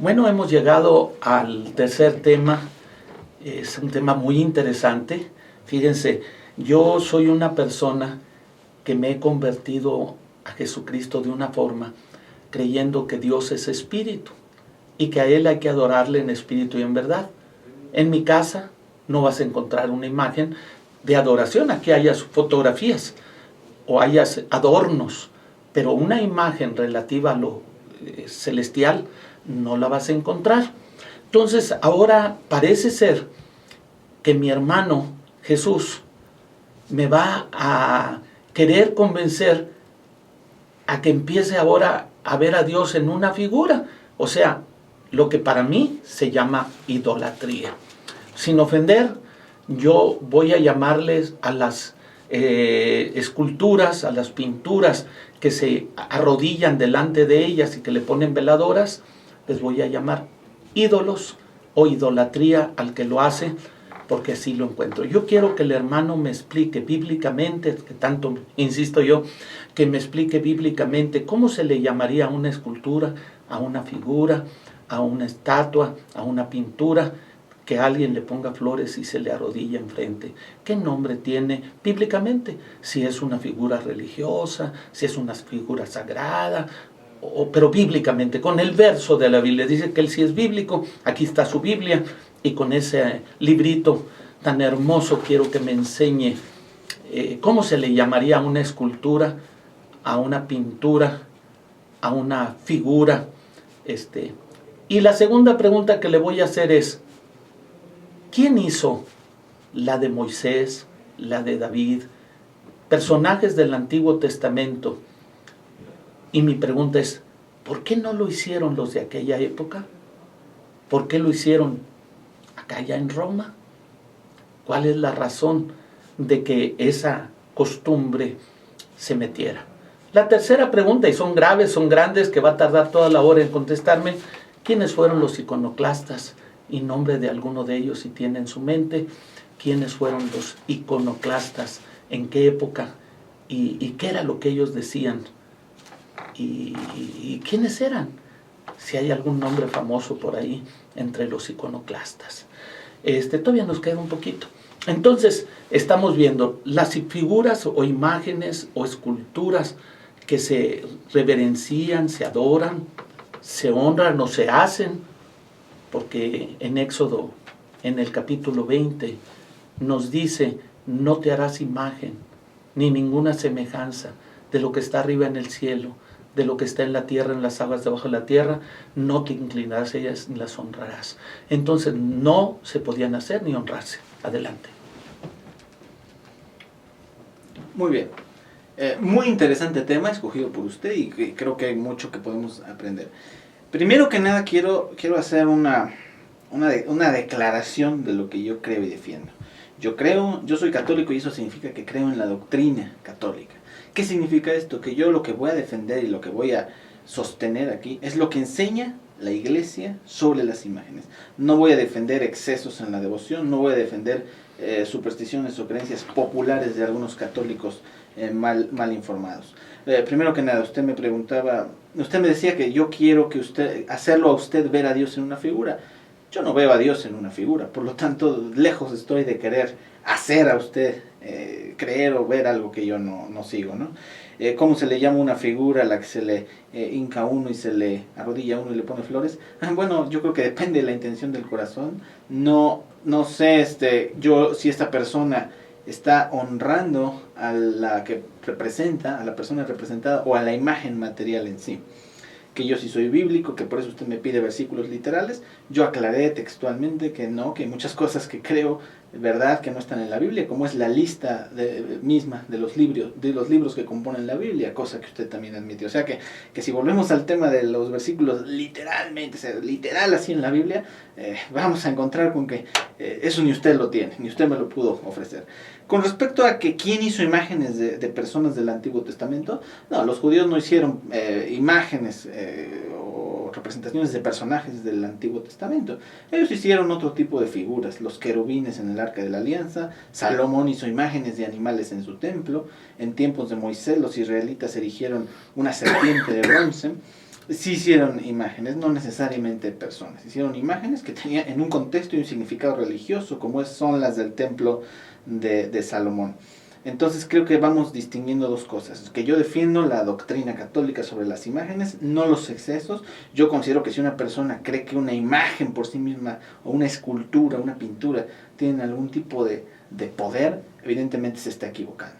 Bueno, hemos llegado al tercer tema. Es un tema muy interesante. Fíjense, yo soy una persona que me he convertido a Jesucristo de una forma creyendo que Dios es espíritu y que a Él hay que adorarle en espíritu y en verdad. En mi casa no vas a encontrar una imagen de adoración. Aquí hayas fotografías o hayas adornos, pero una imagen relativa a lo celestial no la vas a encontrar. Entonces ahora parece ser que mi hermano Jesús me va a querer convencer a que empiece ahora a ver a Dios en una figura, o sea, lo que para mí se llama idolatría. Sin ofender, yo voy a llamarles a las esculturas, a las pinturas que se arrodillan delante de ellas y que le ponen veladoras, les voy a llamar ídolos o idolatría al que lo hace, porque así lo encuentro. Yo quiero que el hermano me explique bíblicamente, que tanto insisto yo, que me explique bíblicamente cómo se le llamaría a una escultura, a una figura, a una estatua, a una pintura, que alguien le ponga flores y se le arrodilla enfrente. ¿Qué nombre tiene bíblicamente? Si es una figura religiosa, si es una figura sagrada, pero bíblicamente, con el verso de la Biblia. Dice que él sí es bíblico, aquí está su Biblia, y con ese librito tan hermoso quiero que me enseñe cómo se le llamaría a una escultura, a una pintura, a una figura. Y la segunda pregunta que le voy a hacer es, ¿quién hizo la de Moisés, la de David, personajes del Antiguo Testamento? Y mi pregunta es, ¿por qué no lo hicieron los de aquella época? ¿Por qué lo hicieron acá ya en Roma? ¿Cuál es la razón de que esa costumbre se metiera? La tercera pregunta, y son graves, son grandes, que va a tardar toda la hora en contestarme, ¿quiénes fueron los iconoclastas? Y nombre de alguno de ellos si tiene en su mente, ¿quiénes fueron los iconoclastas? ¿En qué época? ¿Y qué era lo que ellos decían? ¿Y quiénes eran? Si hay algún nombre famoso por ahí entre los iconoclastas. Todavía nos queda un poquito. Entonces, estamos viendo las figuras o imágenes o esculturas que se reverencian, se adoran, se honran o se hacen, porque en Éxodo, en el capítulo 20, nos dice, no te harás imagen, ni ninguna semejanza de lo que está arriba en el cielo, de lo que está en la tierra, en las aguas debajo de la tierra, no te inclinarás a ellas ni las honrarás. Entonces no se podían hacer ni honrarse. Adelante. Muy bien. Muy interesante tema escogido por usted y creo que hay mucho que podemos aprender. Primero que nada quiero hacer una declaración de lo que yo creo y defiendo. Yo soy católico y eso significa que creo en la doctrina católica. ¿Qué significa esto? Que yo lo que voy a defender y lo que voy a sostener aquí es lo que enseña la Iglesia sobre las imágenes. No voy a defender excesos en la devoción, no voy a defender supersticiones o creencias populares de algunos católicos mal informados. Primero que nada, usted me preguntaba, usted me decía que yo quiero hacerlo a usted ver a Dios en una figura. Yo no veo a Dios en una figura, por lo tanto, lejos estoy de querer hacer a usted creer o ver algo que yo no sigo, ¿no? ¿Cómo se le llama una figura a la que se le hinca uno y se le arrodilla uno y le pone flores? Bueno, yo creo que depende de la intención del corazón. No sé yo si esta persona está honrando a la que representa, a la persona representada o a la imagen material en sí. Que yo sí soy bíblico, que por eso usted me pide versículos literales. Yo aclaré textualmente que no, que hay muchas cosas que creo, verdad, que no están en la Biblia, como es la lista misma de los libros que componen la Biblia, cosa que usted también admitió. O sea que si volvemos al tema de los versículos literalmente, o sea, literal así en la Biblia, vamos a encontrar con que eso ni usted lo tiene, ni usted me lo pudo ofrecer. Con respecto a que quién hizo imágenes de personas del Antiguo Testamento, no, los judíos no hicieron imágenes o representaciones de personajes del Antiguo Testamento. Ellos hicieron otro tipo de figuras, los querubines en el Arca de la Alianza. Salomón hizo imágenes de animales en su templo. En tiempos de Moisés los israelitas erigieron una serpiente de bronce. sí hicieron imágenes, no necesariamente personas, hicieron imágenes que tenían en un contexto y un significado religioso, como son las del templo de Salomón. Entonces creo que vamos distinguiendo dos cosas, que yo defiendo la doctrina católica sobre las imágenes, no los excesos. Yo considero que si una persona cree que una imagen por sí misma, o una escultura, una pintura, tiene algún tipo de poder, evidentemente se está equivocando.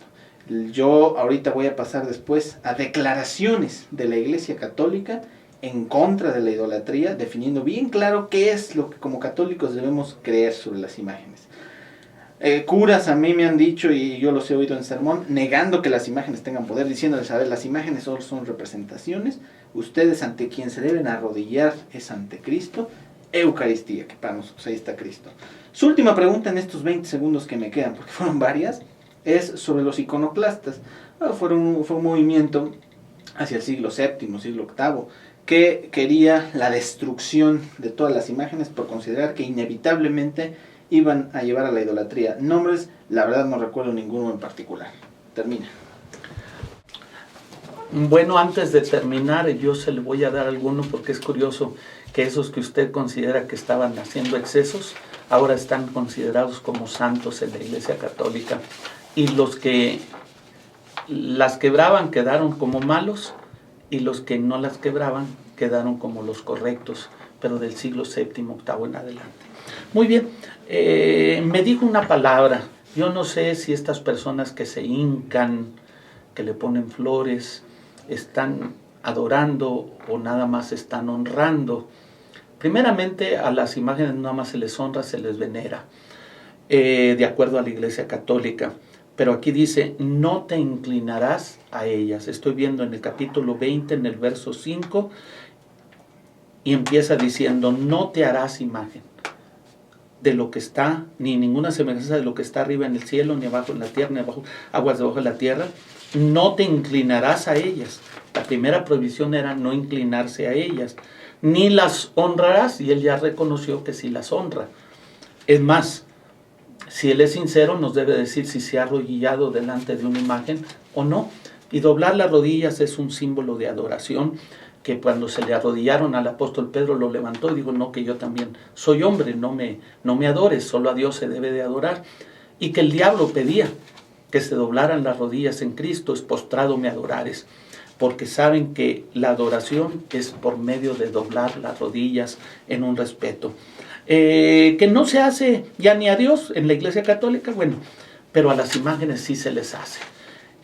Yo ahorita voy a pasar después a declaraciones de la Iglesia Católica en contra de la idolatría, definiendo bien claro qué es lo que como católicos debemos creer sobre las imágenes. Curas a mí me han dicho, y yo los he oído en sermón, negando que las imágenes tengan poder, diciéndoles, a ver, las imágenes solo son representaciones, ustedes ante quien se deben arrodillar es ante Cristo, Eucaristía, que para nosotros ahí está Cristo. Su última pregunta en estos 20 segundos que me quedan, porque fueron varias, es sobre los iconoclastas. Fue un movimiento hacia el siglo VII, siglo VIII, que quería la destrucción de todas las imágenes por considerar que inevitablemente iban a llevar a la idolatría. Nombres, la verdad no recuerdo ninguno en particular. Termina. Bueno, antes de terminar, yo se le voy a dar alguno porque es curioso que esos que usted considera que estaban haciendo excesos, ahora están considerados como santos en la Iglesia Católica. Y los que las quebraban quedaron como malos, y los que no las quebraban quedaron como los correctos, pero del siglo VII, VIII en adelante. Muy bien, me dijo una palabra. Yo no sé si estas personas que se hincan, que le ponen flores, están adorando o nada más están honrando. Primeramente, a las imágenes nada más se les honra, se les venera, de acuerdo a la Iglesia Católica. Pero aquí dice, no te inclinarás a ellas. Estoy viendo en el capítulo 20, en el verso 5, y empieza diciendo, no te harás imagen de lo que está, ni ninguna semejanza de lo que está arriba en el cielo, ni abajo en la tierra, ni abajo, aguas debajo de la tierra. No te inclinarás a ellas. La primera prohibición era no inclinarse a ellas. Ni las honrarás, y él ya reconoció que sí las honra. Es más, si él es sincero, nos debe decir si se ha arrodillado delante de una imagen o no. Y doblar las rodillas es un símbolo de adoración, que cuando se le arrodillaron al apóstol Pedro lo levantó y dijo, no, que yo también soy hombre, no me adores, solo a Dios se debe de adorar. Y que el diablo pedía que se doblaran las rodillas en Cristo, es postrado me adorares, porque saben que la adoración es por medio de doblar las rodillas en un respeto. Que no se hace ya ni a Dios en la Iglesia Católica, bueno, pero a las imágenes sí se les hace.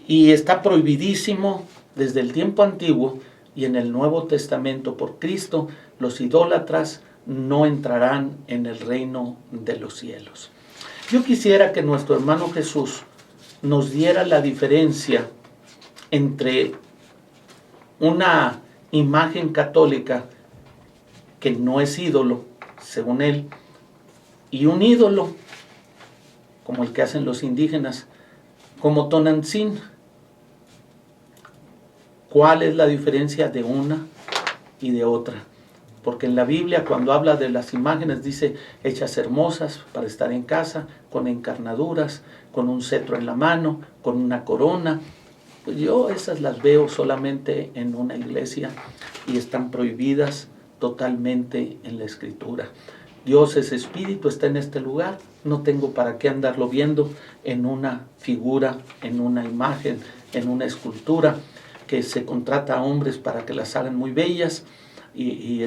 Y está prohibidísimo desde el tiempo antiguo y en el Nuevo Testamento por Cristo, los idólatras no entrarán en el reino de los cielos. Yo quisiera que nuestro hermano Jesús nos diera la diferencia entre una imagen católica que no es ídolo, según él, y un ídolo, como el que hacen los indígenas, como Tonantzin. ¿Cuál es la diferencia de una y de otra? Porque en la Biblia, cuando habla de las imágenes, dice hechas hermosas para estar en casa, con encarnaduras, con un cetro en la mano, con una corona. Pues yo esas las veo solamente en una iglesia y están prohibidas totalmente en la Escritura. Dios es espíritu, está en este lugar, no tengo para qué andarlo viendo en una figura, en una imagen, en una escultura, que se contrata a hombres para que las hagan muy bellas, y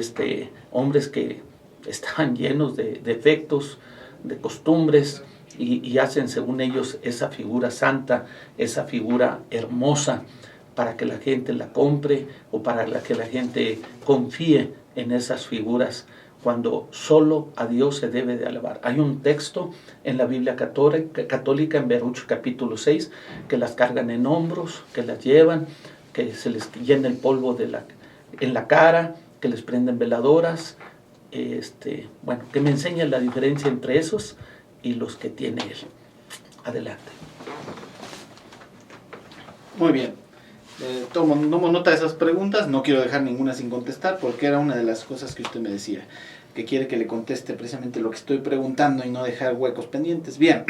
hombres que estaban llenos de defectos, de costumbres, y hacen según ellos esa figura santa, esa figura hermosa, para que la gente la compre o para que la gente confíe en esas figuras, cuando solo a Dios se debe de alabar. Hay un texto en la Biblia católica en Baruch capítulo 6, que las cargan en hombros, que las llevan, que se les llena el polvo en la cara, que les prenden veladoras, bueno, que me enseña la diferencia entre esos y los que tiene él. Adelante. Muy bien. Tomo nota de esas preguntas, no quiero dejar ninguna sin contestar, porque era una de las cosas que usted me decía, que quiere que le conteste precisamente lo que estoy preguntando y no dejar huecos pendientes. Bien,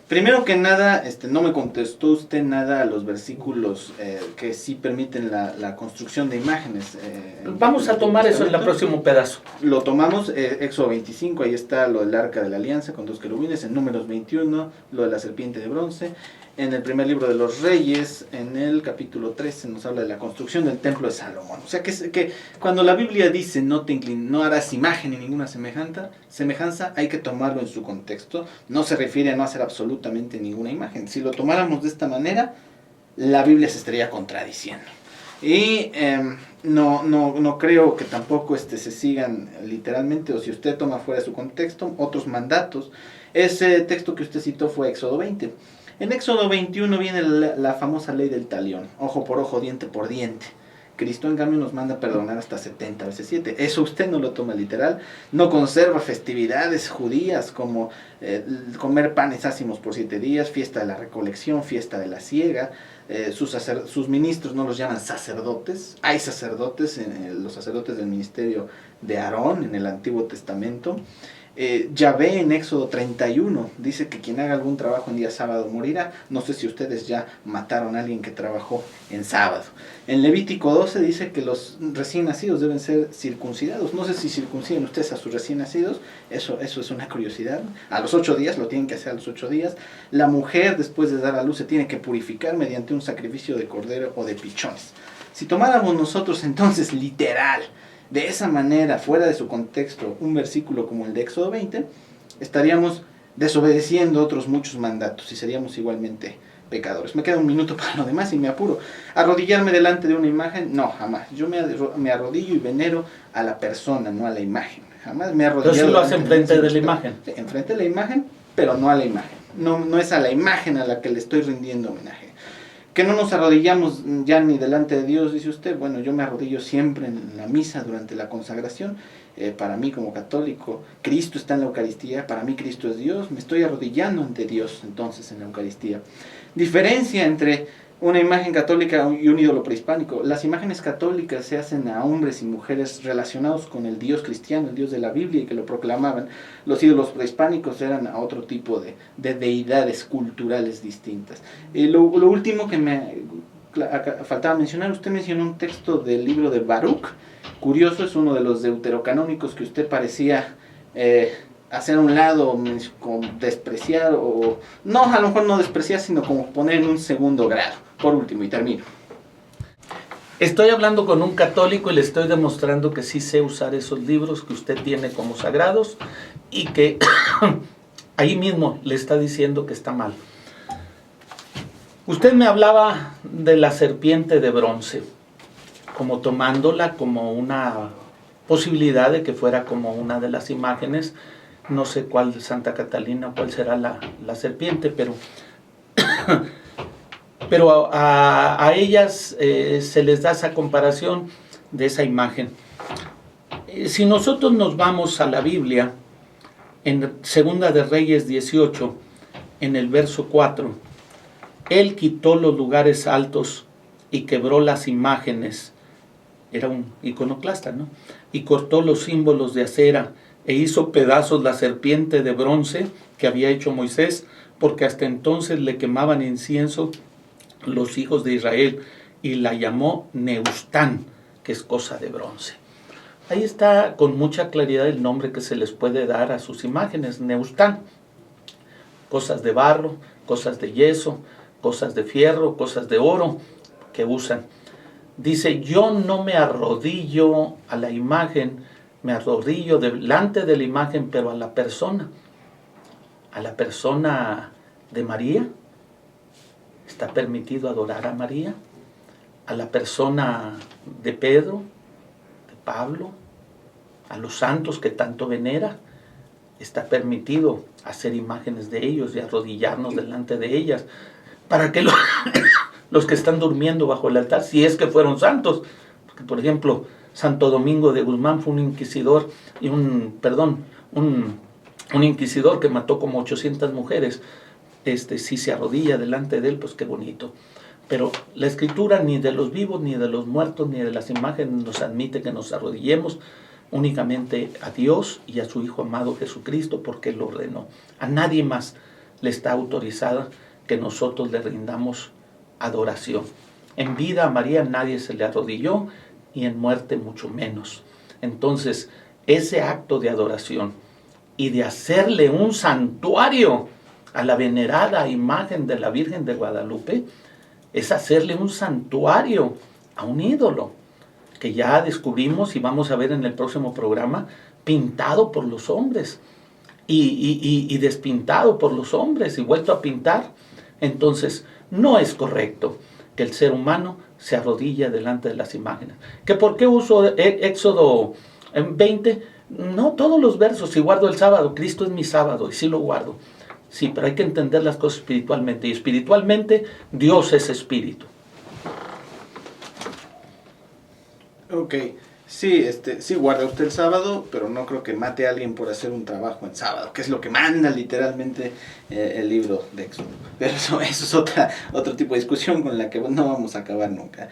Primero que nada, no me contestó usted nada a los versículos que sí permiten la construcción de imágenes. Vamos a tomar eso en el próximo pedazo. Lo tomamos, Éxodo 25, ahí está lo del arca de la alianza con 2 querubines, en Números 21, lo de la serpiente de bronce. En el primer libro de los Reyes, en el capítulo 13, nos habla de la construcción del templo de Salomón. O sea que cuando la Biblia dice no harás imagen ni ninguna semejanza, hay que tomarlo en su contexto. No se refiere a no hacer absolutamente ninguna imagen. Si lo tomáramos de esta manera, la Biblia se estaría contradiciendo. Y no creo que tampoco se sigan literalmente, o si usted toma fuera de su contexto, otros mandatos. Ese texto que usted citó fue Éxodo 20. En Éxodo 21 viene la famosa ley del talión, ojo por ojo, diente por diente. Cristo en cambio nos manda perdonar hasta 70 veces 7. Eso usted no lo toma literal. No conserva festividades judías como comer panes ácimos por 7 días, fiesta de la recolección, fiesta de la siega. Sus ministros no los llaman sacerdotes. Hay sacerdotes, los sacerdotes del ministerio de Aarón en el Antiguo Testamento. Yahvé en Éxodo 31 dice que quien haga algún trabajo en día sábado morirá. No sé si ustedes ya mataron a alguien que trabajó en sábado. En Levítico 12 dice que los recién nacidos deben ser circuncidados. No sé si circunciden ustedes a sus recién nacidos. Eso es una curiosidad. A los 8 días, lo tienen que hacer a los 8 días. La mujer después de dar a luz se tiene que purificar mediante un sacrificio de cordero o de pichones. Si tomáramos nosotros entonces literal, de esa manera, fuera de su contexto, un versículo como el de Éxodo 20, estaríamos desobedeciendo otros muchos mandatos y seríamos igualmente pecadores. Me queda un minuto para lo demás y me apuro. ¿Arrodillarme delante de una imagen? No, jamás. Yo me arrodillo y venero a la persona, no a la imagen. Jamás me arrodillo. Entonces lo hace enfrente de la imagen. Sí, enfrente de la imagen, pero no a la imagen. No es a la imagen a la que le estoy rindiendo homenaje. Que no nos arrodillamos ya ni delante de Dios, dice usted. Bueno, yo me arrodillo siempre en la misa durante la consagración. Para mí como católico, Cristo está en la Eucaristía, para mí Cristo es Dios, me estoy arrodillando ante Dios entonces en la Eucaristía. Diferencia entre una imagen católica y un ídolo prehispánico. Las imágenes católicas se hacen a hombres y mujeres relacionados con el Dios cristiano, el Dios de la Biblia, y que lo proclamaban. Los ídolos prehispánicos eran a otro tipo de deidades culturales distintas. Lo último que me faltaba mencionar, usted mencionó un texto del libro de Baruch. Curioso, es uno de los deuterocanónicos que usted parecía hacer a un lado, como despreciar, o no, a lo mejor no despreciar, sino como poner en un segundo grado. Por último, y termino. Estoy hablando con un católico y le estoy demostrando que sí sé usar esos libros que usted tiene como sagrados y que ahí mismo le está diciendo que está mal. Usted me hablaba de la serpiente de bronce, como tomándola como una posibilidad de que fuera como una de las imágenes. No sé cuál Santa Catalina, cuál será la serpiente, pero a ellas se les da esa comparación de esa imagen. Si nosotros nos vamos a la Biblia, en Segunda de Reyes 18, en el verso 4, Él quitó los lugares altos y quebró las imágenes. Era un iconoclasta, ¿no? Y cortó los símbolos de acera e hizo pedazos la serpiente de bronce que había hecho Moisés, porque hasta entonces le quemaban incienso los hijos de Israel, y la llamó Neustán, que es cosa de bronce. Ahí está con mucha claridad el nombre que se les puede dar a sus imágenes, Neustán. Cosas de barro, cosas de yeso, cosas de fierro, cosas de oro que usan. Dice, yo no me arrodillo a la imagen, me arrodillo delante de la imagen, pero a la persona de María. ¿Está permitido adorar a María? A la persona de Pedro, de Pablo, a los santos que tanto venera. Está permitido hacer imágenes de ellos y arrodillarnos delante de ellas, para que los que están durmiendo bajo el altar, si es que fueron santos, porque por ejemplo, Santo Domingo de Guzmán fue un inquisidor, un inquisidor que mató como 800 mujeres. Si se arrodilla delante de él, pues qué bonito. Pero la Escritura ni de los vivos, ni de los muertos, ni de las imágenes nos admite que nos arrodillemos, únicamente a Dios y a su Hijo amado Jesucristo, porque Él lo ordenó. A nadie más. le está autorizada que nosotros le rindamos adoración. En vida a María nadie se le arrodilló y en muerte mucho menos. Entonces, ese acto de adoración y de hacerle un santuario a la venerada imagen de la Virgen de Guadalupe es hacerle un santuario a un ídolo que ya descubrimos y vamos a ver en el próximo programa, pintado por los hombres y despintado por los hombres y vuelto a pintar. Entonces, no es correcto que el ser humano se arrodilla delante de las imágenes. ¿Que por qué uso Éxodo 20? No todos los versos, si guardo el sábado, Cristo es mi sábado y sí lo guardo. Sí, pero hay que entender las cosas espiritualmente, y espiritualmente Dios es espíritu. Ok, sí, sí guarda usted el sábado, pero no creo que mate a alguien por hacer un trabajo en sábado, que es lo que manda literalmente el libro de Éxodo. Pero eso es otro tipo de discusión con la que no vamos a acabar nunca.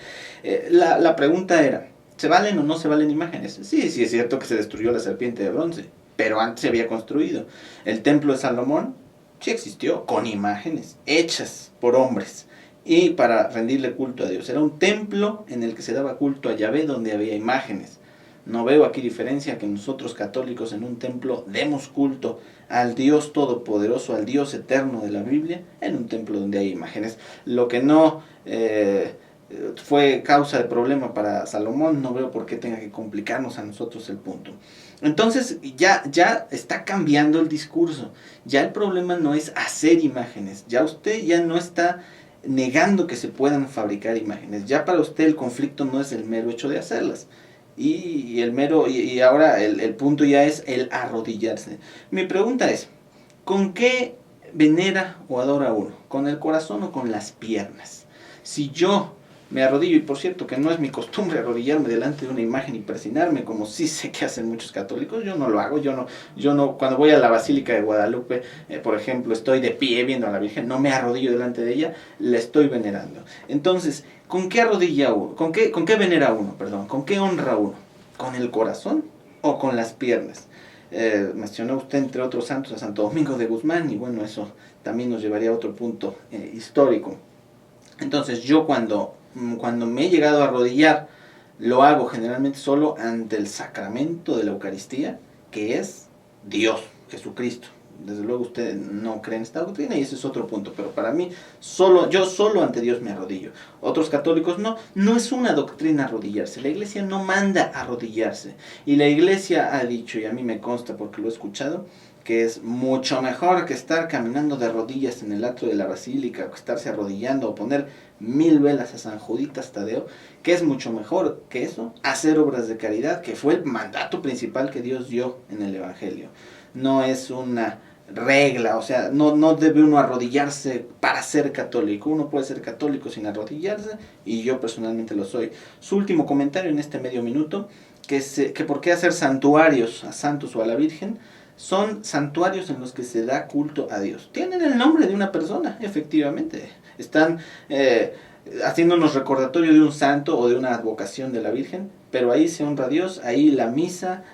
La pregunta era, ¿se valen o no se valen imágenes? Sí, es cierto que se destruyó la serpiente de bronce, pero antes se había construido. El templo de Salomón sí existió, con imágenes hechas por hombres y para rendirle culto a Dios. Era un templo en el que se daba culto a Yahvé, donde había imágenes. No veo aquí diferencia que nosotros católicos en un templo demos culto al Dios todopoderoso, al Dios eterno de la Biblia, en un templo donde hay imágenes. Lo que no fue causa de problema para Salomón, no veo por qué tenga que complicarnos a nosotros el punto. Entonces ya está cambiando el discurso. Ya el problema no es hacer imágenes. Ya usted ya no está negando que se puedan fabricar imágenes. Ya para usted el conflicto no es el mero hecho de hacerlas. Y ahora el punto ya es el arrodillarse. Mi pregunta es, ¿con qué venera o adora uno? ¿Con el corazón o con las piernas? Si yo me arrodillo, y por cierto que no es mi costumbre arrodillarme delante de una imagen y persignarme, como sí sé que hacen muchos católicos, yo no lo hago, yo no cuando voy a la Basílica de Guadalupe, por ejemplo, estoy de pie viendo a la Virgen, no me arrodillo delante de ella, la estoy venerando. Entonces, ¿con qué arrodilla uno? ¿Con qué venera uno? Perdón, ¿con qué honra uno? ¿Con el corazón o con las piernas? Mencionó usted entre otros santos a Santo Domingo de Guzmán, y bueno, eso también nos llevaría a otro punto histórico. Entonces, yo cuando me he llegado a arrodillar, lo hago generalmente solo ante el sacramento de la Eucaristía, que es Dios, Jesucristo. Desde luego usted no cree en esta doctrina y ese es otro punto, pero para mí, yo solo ante Dios me arrodillo. Otros católicos no es una doctrina arrodillarse, la Iglesia no manda arrodillarse. Y la Iglesia ha dicho, y a mí me consta porque lo he escuchado, que es mucho mejor que estar caminando de rodillas en el atrio de la basílica, o estarse arrodillando o poner 1000 velas a San Juditas Tadeo, que es mucho mejor que eso, hacer obras de caridad, que fue el mandato principal que Dios dio en el Evangelio. No es una regla, o sea, no debe uno arrodillarse para ser católico. Uno puede ser católico sin arrodillarse, y yo personalmente lo soy. Su último comentario en este medio minuto, que por qué hacer santuarios a santos o a la Virgen. Son santuarios en los que se da culto a Dios. Tienen el nombre de una persona, efectivamente. Están haciéndonos recordatorio de un santo o de una advocación de la Virgen, pero ahí se honra a Dios, ahí en la misa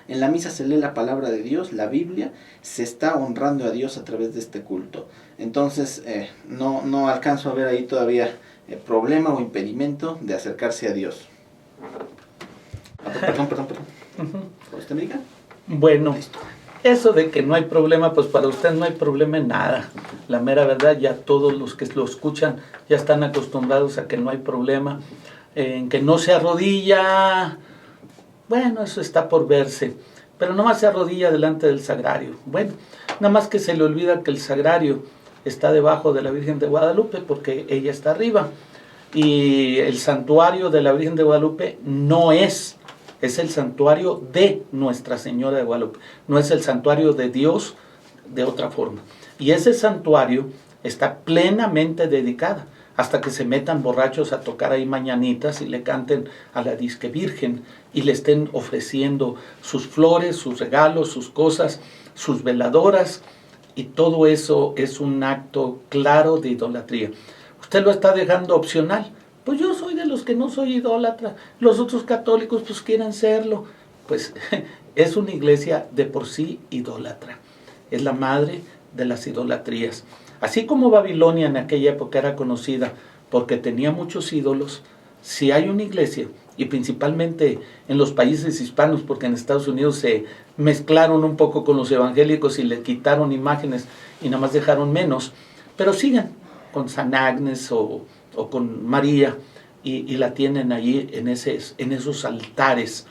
se lee la palabra de Dios, la Biblia, se está honrando a Dios a través de este culto. Entonces, no alcanzo a ver ahí todavía problema o impedimento de acercarse a Dios. Perdón. ¿Usted me diga? Bueno, Listo. Eso de que no hay problema, pues para usted no hay problema en nada. La mera verdad, ya todos los que lo escuchan ya están acostumbrados a que no hay problema. En que no se arrodilla, bueno, eso está por verse. Pero nomás se arrodilla delante del sagrario. Bueno, nada más que se le olvida que el sagrario está debajo de la Virgen de Guadalupe porque ella está arriba. Y el santuario de la Virgen de Guadalupe no es el santuario de Nuestra Señora de Guadalupe, no es el santuario de Dios de otra forma. Y ese santuario está plenamente dedicada, hasta que se metan borrachos a tocar ahí mañanitas y le canten a la disque Virgen y le estén ofreciendo sus flores, sus regalos, sus cosas, sus veladoras, y todo eso es un acto claro de idolatría. Usted lo está dejando opcional. Pues yo soy de los que no soy idólatra, los otros católicos pues quieren serlo. Pues es una iglesia de por sí idólatra, es la madre de las idolatrías. Así como Babilonia en aquella época era conocida porque tenía muchos ídolos, si hay una iglesia, y principalmente en los países hispanos, porque en Estados Unidos se mezclaron un poco con los evangélicos y le quitaron imágenes y nada más dejaron menos, pero siguen con San Agnes o con María y la tienen allí en esos altares.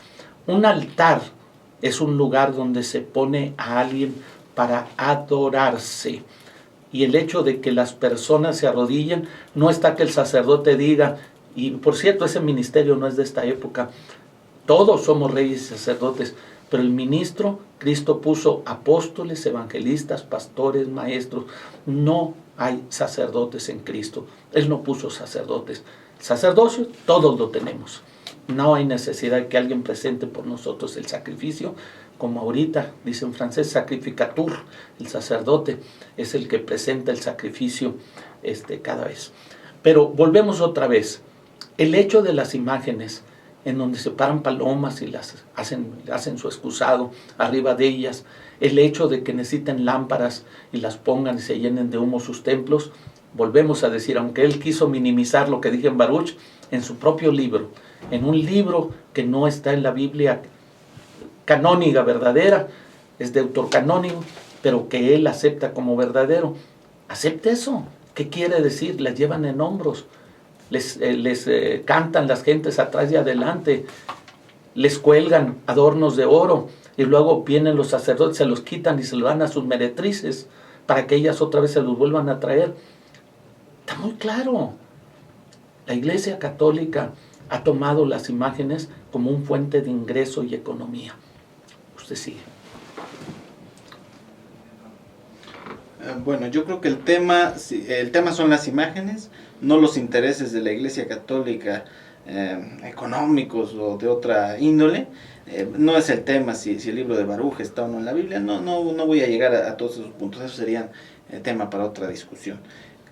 Un altar es un lugar donde se pone a alguien para adorarse. Y el hecho de que las personas se arrodillen, no está que el sacerdote diga, y por cierto, ese ministerio no es de esta época, todos somos reyes y sacerdotes, pero el ministro, Cristo puso apóstoles, evangelistas, pastores, maestros. No hay sacerdotes en Cristo. Él no puso sacerdotes. El sacerdocio todos lo tenemos. No hay necesidad de que alguien presente por nosotros el sacrificio, como ahorita dice en francés, sacrificatur. El sacerdote es el que presenta el sacrificio cada vez. Pero volvemos otra vez. El hecho de las imágenes en donde se paran palomas y las hacen su excusado arriba de ellas, el hecho de que necesiten lámparas y las pongan y se llenen de humo sus templos, volvemos a decir, aunque él quiso minimizar lo que dije en Baruch, en su propio libro, en un libro que no está en la Biblia canónica, verdadera, es deuterocanónico, pero que él acepta como verdadero, acepta eso. ¿Qué quiere decir? Les llevan en hombros, les cantan las gentes atrás y adelante, les cuelgan adornos de oro y luego vienen los sacerdotes, se los quitan y se los dan a sus meretrices para que ellas otra vez se los vuelvan a traer. Está muy claro. La Iglesia Católica ha tomado las imágenes como un fuente de ingreso y economía. Usted sigue. Bueno, yo creo que el tema son las imágenes, no los intereses de la Iglesia Católica económicos o de otra índole. No es el tema si el libro de Baruch está o no en la Biblia. No voy a llegar a todos esos puntos, eso serían tema para otra discusión.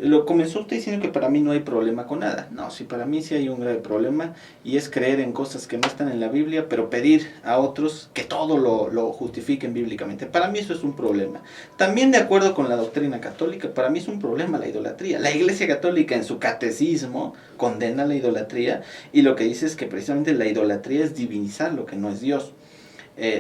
Lo comenzó usted diciendo que para mí no hay problema con nada. No, sí, para mí sí hay un grave problema, y es creer en cosas que no están en la Biblia, pero pedir a otros que todo lo justifiquen bíblicamente. Para mí eso es un problema. También de acuerdo con la doctrina católica, para mí es un problema la idolatría. La Iglesia Católica en su catecismo condena la idolatría, y lo que dice es que precisamente la idolatría es divinizar lo que no es Dios.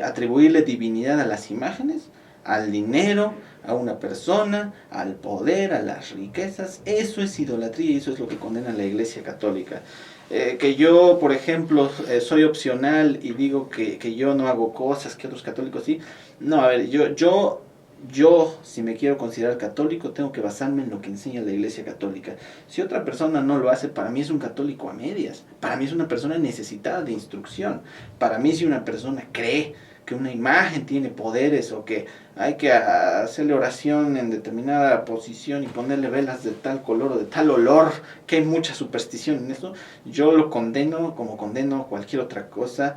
Atribuirle divinidad a las imágenes, al dinero, a una persona, al poder, a las riquezas. Eso es idolatría, y eso es lo que condena la Iglesia Católica. Que yo, por ejemplo, soy opcional y digo que yo no hago cosas que otros católicos sí. No, a ver, yo si me quiero considerar católico, tengo que basarme en lo que enseña la Iglesia Católica. Si otra persona no lo hace, para mí es un católico a medias. Para mí es una persona necesitada de instrucción. Para mí, si una persona cree que una imagen tiene poderes, o que hay que hacerle oración en determinada posición y ponerle velas de tal color o de tal olor, que hay mucha superstición en eso, yo lo condeno como condeno cualquier otra cosa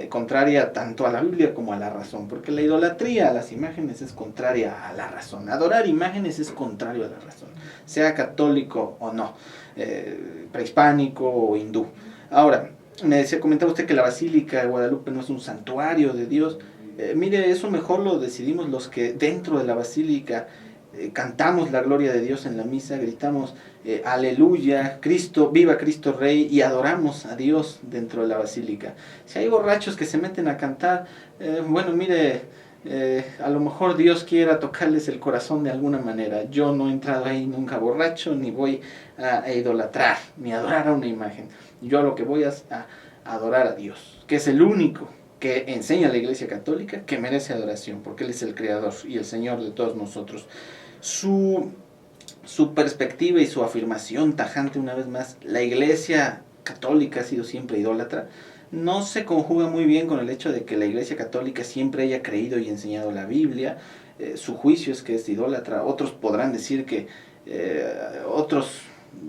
contraria tanto a la Biblia como a la razón, porque la idolatría a las imágenes es contraria a la razón. Adorar imágenes es contrario a la razón, sea católico o no, prehispánico o hindú. Ahora, comentaba usted que la Basílica de Guadalupe no es un santuario de Dios. Mire, eso mejor lo decidimos los que dentro de la Basílica cantamos la gloria de Dios en la misa, gritamos aleluya, Cristo, viva Cristo Rey, y adoramos a Dios dentro de la Basílica. Si hay borrachos que se meten a cantar, bueno, mire, a lo mejor Dios quiera tocarles el corazón de alguna manera. Yo no he entrado ahí nunca borracho, ni voy a idolatrar, ni a adorar a una imagen. Yo a lo que voy a adorar a Dios, que es el único que enseña la Iglesia Católica que merece adoración, porque Él es el Creador y el Señor de todos nosotros. Su perspectiva y su afirmación tajante, una vez más, la Iglesia Católica ha sido siempre idólatra, no se conjuga muy bien con el hecho de que la Iglesia Católica siempre haya creído y enseñado la Biblia. Su juicio es que es idólatra. Otros podrán decir que otros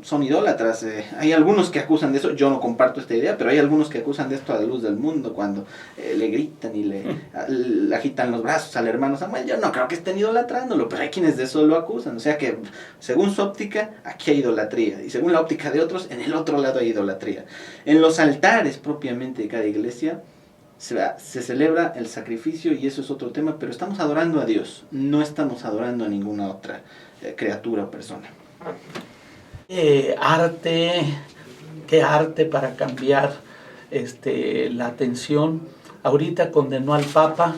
son idólatras. Hay algunos que acusan de eso, yo no comparto esta idea, pero hay algunos que acusan de esto a la luz del mundo, cuando le gritan y le agitan los brazos al hermano Samuel. Yo no creo que estén idolatrándolo, pero hay quienes de eso lo acusan. O sea que, según su óptica, aquí hay idolatría, y según la óptica de otros, en el otro lado hay idolatría. En los altares propiamente de cada iglesia se celebra el sacrificio, y eso es otro tema, pero estamos adorando a Dios, no estamos adorando a ninguna otra criatura o persona. Qué arte para cambiar la atención. Ahorita condenó al Papa,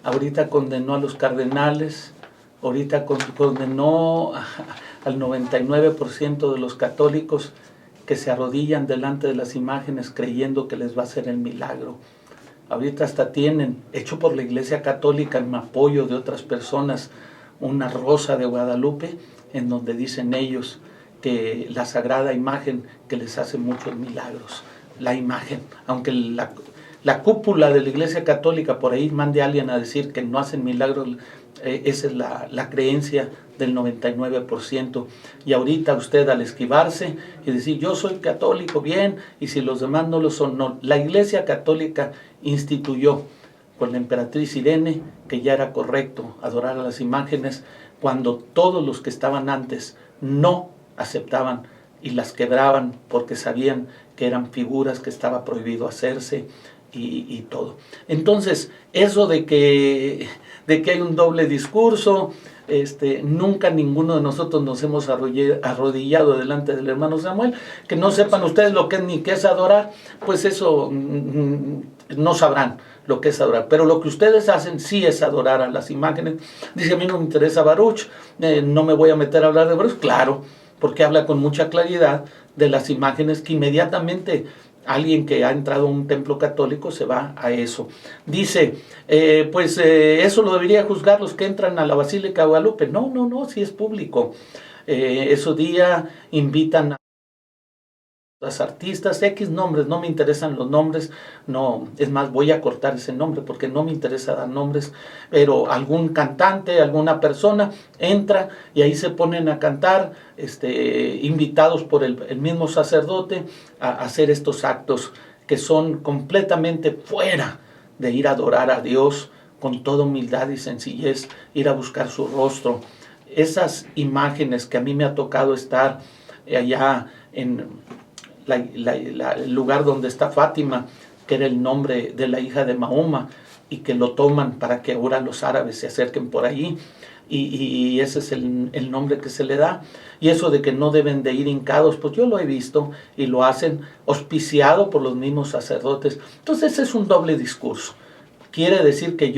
ahorita condenó a los cardenales, ahorita condenó al 99% de los católicos que se arrodillan delante de las imágenes creyendo que les va a hacer el milagro. Ahorita hasta tienen, hecho por la Iglesia Católica en apoyo de otras personas, una rosa de Guadalupe en donde dicen ellos que la sagrada imagen que les hace muchos milagros. La imagen, aunque la cúpula de la Iglesia Católica por ahí mande a alguien a decir que no hacen milagros, esa es la creencia del 99%. Y ahorita usted al esquivarse y decir yo soy católico, bien, y si los demás no lo son, no. La Iglesia Católica instituyó con la emperatriz Irene que ya era correcto adorar a las imágenes cuando todos los que estaban antes no aceptaban y las quebraban porque sabían que eran figuras que estaba prohibido hacerse y todo. Entonces, eso de que hay un doble discurso, nunca ninguno de nosotros nos hemos arrodillado delante del hermano Samuel. Que no sepan ustedes lo que es ni qué es adorar, pues eso no sabrán lo que es adorar. Pero lo que ustedes hacen sí es adorar a las imágenes. Dice, a mí no me interesa Baruch, no me voy a meter a hablar de Baruch. Claro, porque habla con mucha claridad de las imágenes que inmediatamente alguien que ha entrado a un templo católico se va a eso. Dice, eso lo debería juzgar los que entran a la Basílica de Guadalupe. No, si es público. Esos días invitan a los artistas, X nombres, no me interesan los nombres, no, es más, voy a cortar ese nombre porque no me interesa dar nombres, pero algún cantante, alguna persona entra y ahí se ponen a cantar, invitados por el mismo sacerdote a hacer estos actos que son completamente fuera de ir a adorar a Dios con toda humildad y sencillez, ir a buscar su rostro. Esas imágenes que a mí me ha tocado estar allá en el lugar donde está Fátima, que era el nombre de la hija de Mahoma, y que lo toman para que ahora los árabes se acerquen por allí, y ese es el nombre que se le da. Y eso de que no deben de ir hincados, pues yo lo he visto, y lo hacen auspiciado por los mismos sacerdotes. Entonces es un doble discurso. Quiere decir que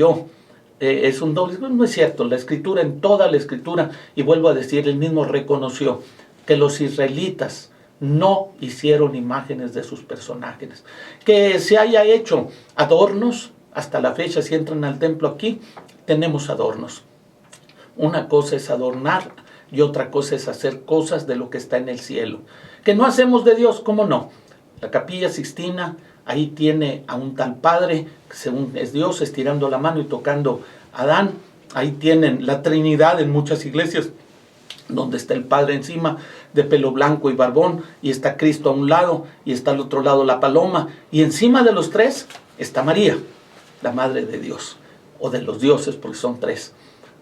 es un doble discurso. No es cierto. La escritura, en toda la escritura, y vuelvo a decir, él mismo reconoció que los israelitas no hicieron imágenes de sus personajes. Que se haya hecho adornos, hasta la fecha si entran al templo aquí, tenemos adornos. Una cosa es adornar y otra cosa es hacer cosas de lo que está en el cielo. Que no hacemos de Dios, ¿cómo no? La Capilla Sixtina, ahí tiene a un tal Padre, que según es Dios, estirando la mano y tocando a Adán. Ahí tienen la Trinidad en muchas iglesias, donde está el Padre encima, de pelo blanco y barbón, y está Cristo a un lado, y está al otro lado la paloma, y encima de los tres está María, la Madre de Dios, o de los dioses, porque son tres.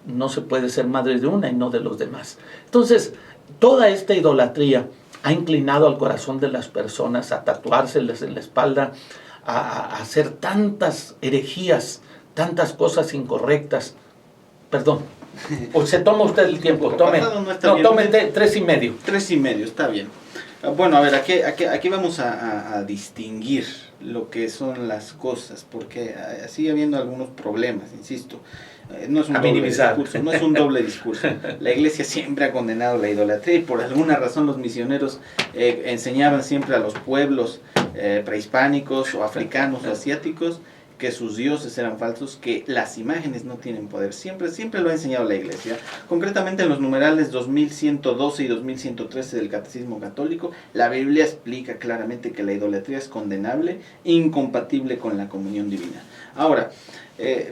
No se puede ser madre de una y no de los demás. Entonces, toda esta idolatría ha inclinado al corazón de las personas a tatuárseles en la espalda, a hacer tantas herejías, tantas cosas incorrectas. Perdón. O se toma usted el tiempo, tome 3:30. 3:30, está bien. Bueno, a ver, aquí vamos a distinguir lo que son las cosas, porque sigue habiendo algunos problemas, insisto. No es un doble discurso, no es un doble discurso. La iglesia siempre ha condenado la idolatría y por alguna razón los misioneros enseñaban siempre a los pueblos prehispánicos o africanos o asiáticos que sus dioses eran falsos, que las imágenes no tienen poder. Siempre lo ha enseñado la iglesia. Concretamente en los numerales 2112 y 2113 del Catecismo Católico, la Biblia explica claramente que la idolatría es condenable e incompatible con la comunión divina. Ahora,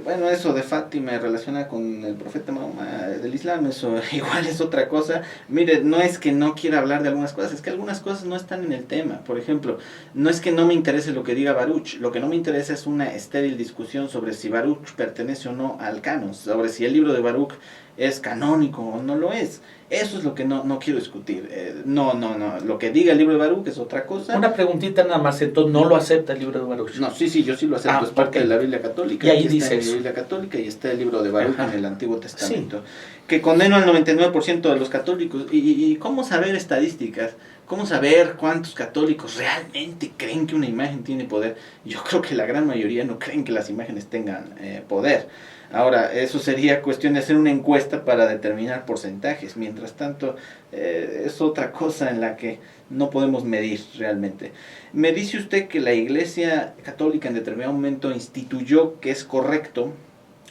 bueno, eso de Fátima relaciona con el profeta Mahoma del Islam, eso igual es otra cosa. Mire, no es que no quiera hablar de algunas cosas, es que algunas cosas no están en el tema. Por ejemplo, no es que no me interese lo que diga Baruch, lo que no me interesa es una estéril discusión sobre si Baruch pertenece o no al canon, sobre si el libro de Baruch es canónico o no lo es. Eso es lo que no quiero discutir. No. Lo que diga el libro de Baruch es otra cosa. Una preguntita nada más, entonces no lo acepta el libro de Baruch. No, sí, yo sí lo acepto, es parte de la Biblia católica. Y ahí está dice en eso. la Biblia católica y está el libro de Baruch Ajá. en el Antiguo Testamento. Sí. Que condeno al 99% de los católicos. ¿Y cómo saber estadísticas? ¿Cómo saber cuántos católicos realmente creen que una imagen tiene poder? Yo creo que la gran mayoría no creen que las imágenes tengan poder. Ahora, eso sería cuestión de hacer una encuesta para determinar porcentajes. Mientras tanto, es otra cosa en la que no podemos medir realmente. Me dice usted que la Iglesia Católica en determinado momento instituyó que es correcto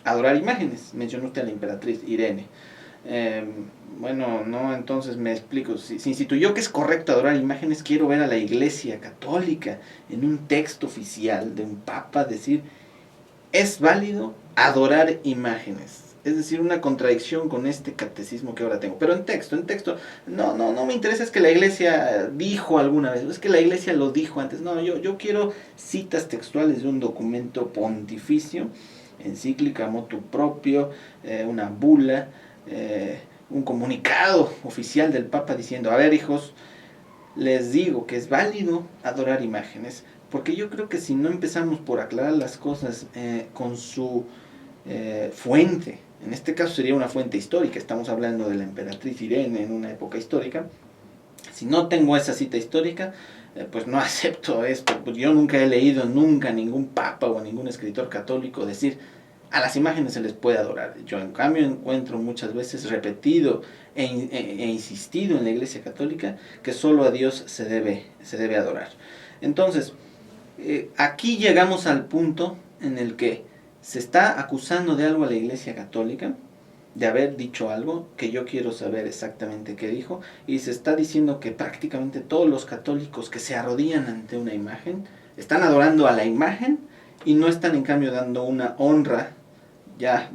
adorar imágenes. Mencionó usted a la emperatriz Irene. Bueno, no, entonces me explico. Si instituyó que es correcto adorar imágenes, quiero ver a la Iglesia Católica en un texto oficial de un papa decir, es válido adorar imágenes. Es decir, una contradicción con este catecismo que ahora tengo. Pero en texto, no me interesa es que la Iglesia dijo alguna vez, es que la Iglesia lo dijo antes. No, yo quiero citas textuales de un documento pontificio, encíclica motu propio, una bula, un comunicado oficial del Papa diciendo, a ver hijos, les digo que es válido adorar imágenes, porque yo creo que si no empezamos por aclarar las cosas con su fuente, en este caso sería una fuente histórica, estamos hablando de la emperatriz Irene en una época histórica, si no tengo esa cita histórica, pues no acepto esto. Pues yo nunca he leído a ningún papa o a ningún escritor católico decir, a las imágenes se les puede adorar. Yo en cambio encuentro muchas veces repetido e insistido en la Iglesia Católica que solo a Dios se debe adorar. Entonces, aquí llegamos al punto en el que se está acusando de algo a la Iglesia Católica, de haber dicho algo que yo quiero saber exactamente qué dijo, y se está diciendo que prácticamente todos los católicos que se arrodillan ante una imagen están adorando a la imagen y no están en cambio dando una honra ya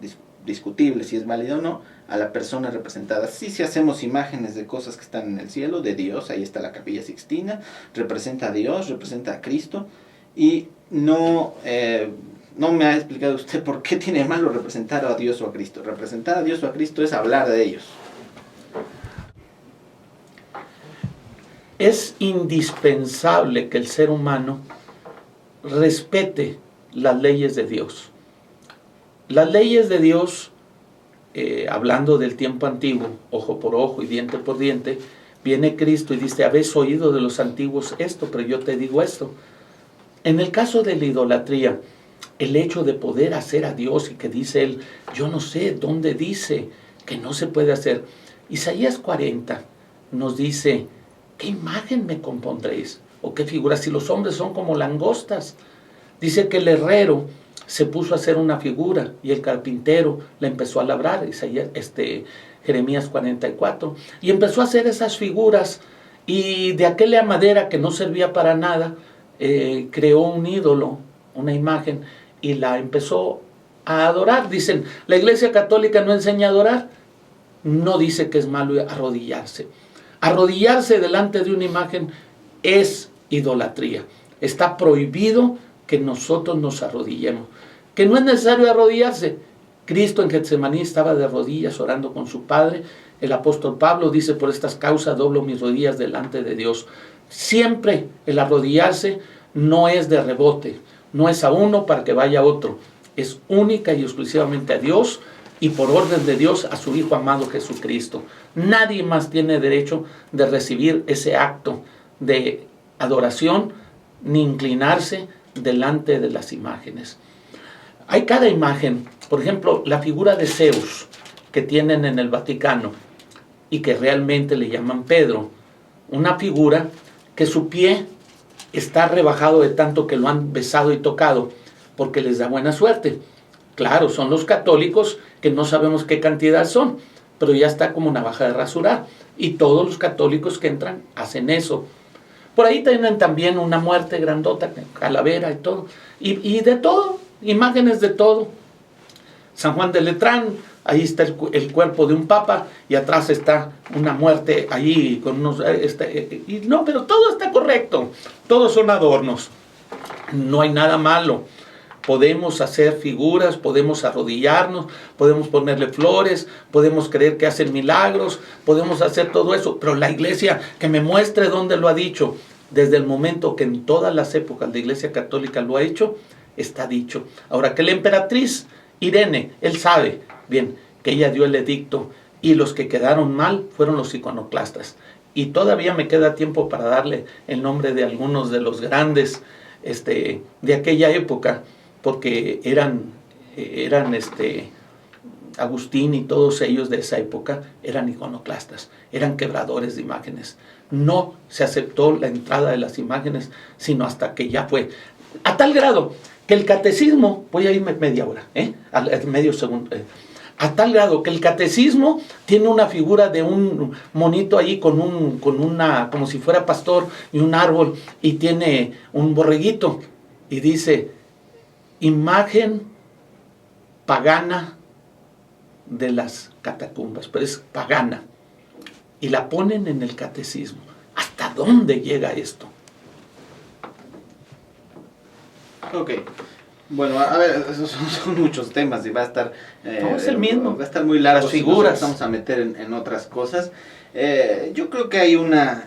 discutible si es válida o no a la persona representada. Sí, si hacemos imágenes de cosas que están en el cielo, de Dios, ahí está la Capilla Sixtina, representa a Dios, representa a Cristo, y no me ha explicado usted por qué tiene malo representar a Dios o a Cristo. Representar a Dios o a Cristo es hablar de ellos. Es indispensable que el ser humano respete las leyes de Dios. Las leyes de Dios, hablando del tiempo antiguo, ojo por ojo y diente por diente, viene Cristo y dice, habéis oído de los antiguos esto, pero yo te digo esto. En el caso de la idolatría, el hecho de poder hacer a Dios y que dice él, yo no sé dónde dice que no se puede hacer. Isaías 40 nos dice, ¿qué imagen me compondréis? ¿O qué figura? Si los hombres son como langostas. Dice que el herrero se puso a hacer una figura y el carpintero la empezó a labrar, Jeremías 44, y empezó a hacer esas figuras, y de aquella madera que no servía para nada, creó un ídolo, una imagen, y la empezó a adorar. Dicen, la Iglesia Católica no enseña a adorar, no dice que es malo arrodillarse. Arrodillarse delante de una imagen es idolatría. Está prohibido que nosotros nos arrodillemos. Que no es necesario arrodillarse. Cristo en Getsemaní estaba de rodillas orando con su Padre. El apóstol Pablo dice, por estas causas doblo mis rodillas delante de Dios. Siempre el arrodillarse no es de rebote, no es a uno para que vaya a otro. Es única y exclusivamente a Dios y por orden de Dios a su Hijo amado Jesucristo. Nadie más tiene derecho de recibir ese acto de adoración ni inclinarse delante de las imágenes. Hay cada imagen, por ejemplo, la figura de Zeus que tienen en el Vaticano y que realmente le llaman Pedro, una figura que su pie está rebajado de tanto que lo han besado y tocado porque les da buena suerte. Claro, son los católicos que no sabemos qué cantidad son, pero ya está como navaja de rasurar, y todos los católicos que entran hacen eso. Por ahí tienen también una muerte grandota, calavera y todo, y de todo, imágenes de todo. San Juan de Letrán, ahí está el cuerpo de un papa y atrás está una muerte allí con unos... no, pero todo está correcto, todos son adornos, no hay nada malo. Podemos hacer figuras, podemos arrodillarnos, podemos ponerle flores, podemos creer que hacen milagros, podemos hacer todo eso, pero la iglesia que me muestre dónde lo ha dicho, desde el momento que en todas las épocas la iglesia católica lo ha hecho, está dicho. Ahora, que la emperatriz Irene, él sabe bien que ella dio el edicto y los que quedaron mal fueron los iconoclastas. Y todavía me queda tiempo para darle el nombre de algunos de los grandes de aquella época, porque eran Agustín y todos ellos de esa época eran iconoclastas, eran quebradores de imágenes. No se aceptó la entrada de las imágenes, sino hasta que ya fue. A tal grado que el catecismo, voy a irme media hora, medio segundo, a tal grado que el catecismo tiene una figura de un monito ahí con una, como si fuera pastor y un árbol, y tiene un borreguito, y dice, imagen pagana de las catacumbas, pero es pagana, y la ponen en el catecismo. ¿Hasta dónde llega esto? Ok. Bueno, a ver, esos son muchos temas y va a estar... no, es el mismo. Va a estar muy largo. Las figuras. Si nos vamos a meter en otras cosas. Yo creo que hay una...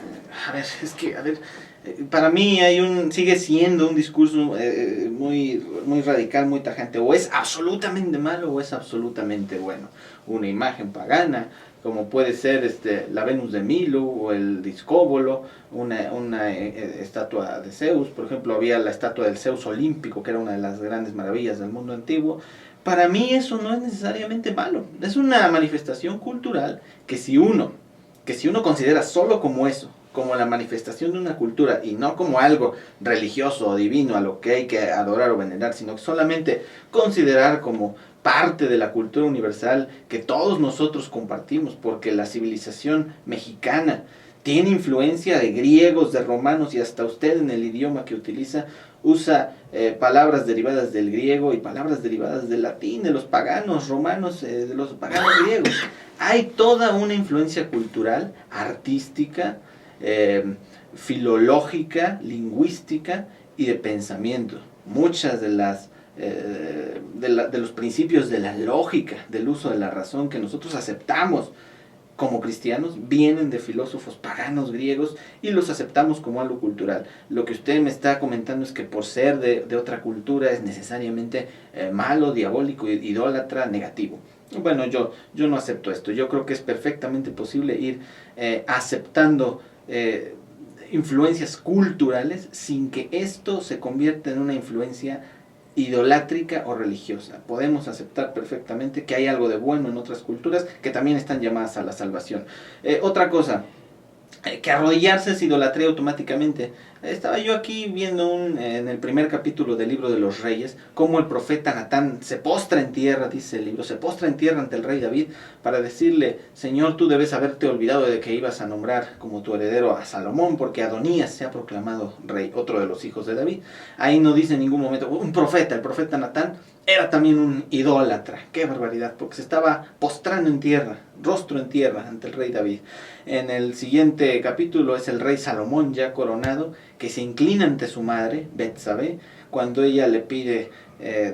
A ver, es que, para mí sigue siendo un discurso muy radical, muy tajante. O es absolutamente malo o es absolutamente bueno. Una imagen pagana, como puede ser la Venus de Milo o el Discóbolo, una estatua de Zeus. Por ejemplo, había la estatua del Zeus olímpico, que era una de las grandes maravillas del mundo antiguo. Para mí eso no es necesariamente malo. Es una manifestación cultural que si uno considera solo como eso, como la manifestación de una cultura y no como algo religioso o divino a lo que hay que adorar o venerar, sino que solamente considerar como parte de la cultura universal que todos nosotros compartimos, porque la civilización mexicana tiene influencia de griegos, de romanos, y hasta usted en el idioma que usa palabras derivadas del griego y palabras derivadas del latín, de los paganos romanos, de los paganos griegos. Hay toda una influencia cultural, artística, filológica, lingüística y de pensamiento. Muchas de los principios de la lógica, del uso de la razón que nosotros aceptamos como cristianos, vienen de filósofos paganos griegos y los aceptamos como algo cultural. Lo que usted me está comentando es que por ser de otra cultura es necesariamente malo, diabólico, idólatra, negativo. Bueno, yo no acepto esto. Yo creo que es perfectamente posible ir aceptando influencias culturales sin que esto se convierta en una influencia idolátrica o religiosa. Podemos aceptar perfectamente que hay algo de bueno en otras culturas que también están llamadas a la salvación. Otra cosa, que arrodillarse es idolatría automáticamente. Estaba yo aquí viendo en el primer capítulo del libro de los Reyes, cómo el profeta Natán se postra en tierra, dice el libro, se postra en tierra ante el rey David para decirle: Señor, tú debes haberte olvidado de que ibas a nombrar como tu heredero a Salomón, porque Adonías se ha proclamado rey, otro de los hijos de David. Ahí no dice en ningún momento, el profeta Natán era también un idólatra. ¡Qué barbaridad! Porque se estaba postrando en tierra, rostro en tierra, ante el rey David. En el siguiente capítulo es el rey Salomón ya coronado, que se inclina ante su madre, Betsabé, cuando ella le pide